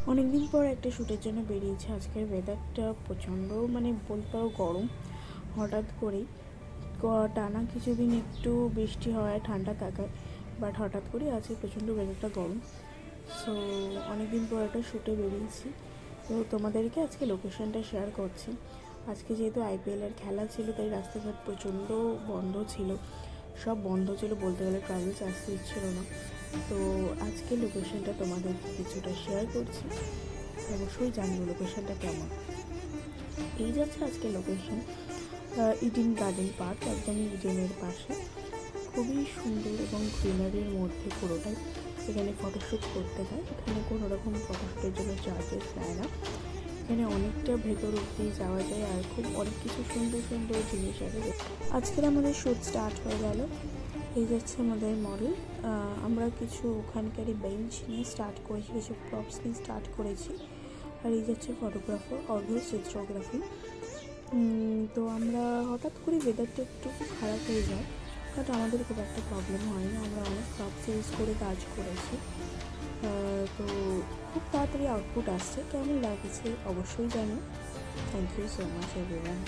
অনেকদিন পর একটা শ্যুটের জন্য বেরিয়েছি। আজকের ওয়েদারটা প্রচণ্ড বলতে পারো গরম। হঠাৎ করেই টানা কিছুদিন একটু বৃষ্টি হয়, ঠান্ডা থাকায়, বাট হঠাৎ করেই আজকে প্রচণ্ড ওয়েদারটা গরম। সো অনেকদিন পর একটা শ্যুটে বেরিয়েছি, তো তোমাদেরকে আজকে লোকেশনটা শেয়ার করছি। আজকে যেহেতু আইপিএলের খেলা ছিল, তাই রাস্তাঘাট প্রচণ্ড বন্ধ ছিল, সব বন্ধ ছিল বলতে গেলে, ট্রাভেলস আসতে ইচ্ছিল না। তো আজকে লোকেশনটা তোমাদের কিছুটা শেয়ার করছি, অবশ্যই জানিও লোকেশনটা কেমন। এই যাচ্ছে আজকে লোকেশন ইডেন গার্ডেন পার্ক, একদমই ইডেনের পাশে। খুবই সুন্দর এবং গ্রিনারির মধ্যে পুরোটাই। এখানে ফটোশ্যুট করতে হয়, এখানে কোনো রকম ফটোশ্যুটের জন্য চার্জেস নেয় না। এখানে অনেকটা ভেতর অব্দি যাওয়া যায়, আর খুব অনেক কিছু সুন্দর সুন্দর জিনিস আছে। আজকের আমাদের শ্যুট স্টার্ট হয়ে গেল। এই যাচ্ছে আমাদের মডেল। আমরা কিছু ওখানকারই বেঞ্চ নিয়ে স্টার্ট করেছি, কিছু প্রপস নিয়ে স্টার্ট করেছি। আর এই যাচ্ছে ফটোগ্রাফার অর্ঘ্য চিত্রগ্রাফি। তো আমরা হঠাৎ করে ওয়েদারটা একটু খারাপ হয়ে যায়, বাট আমাদের খুব একটা প্রবলেম হয়নি। আমরা অনেক প্রপস ইউজ করে কাজ করেছি। তো খুব তাড়াতাড়ি আউটপুট আসছে। কেমন লাগছে অবশ্যই জানো। Thank you so much everyone.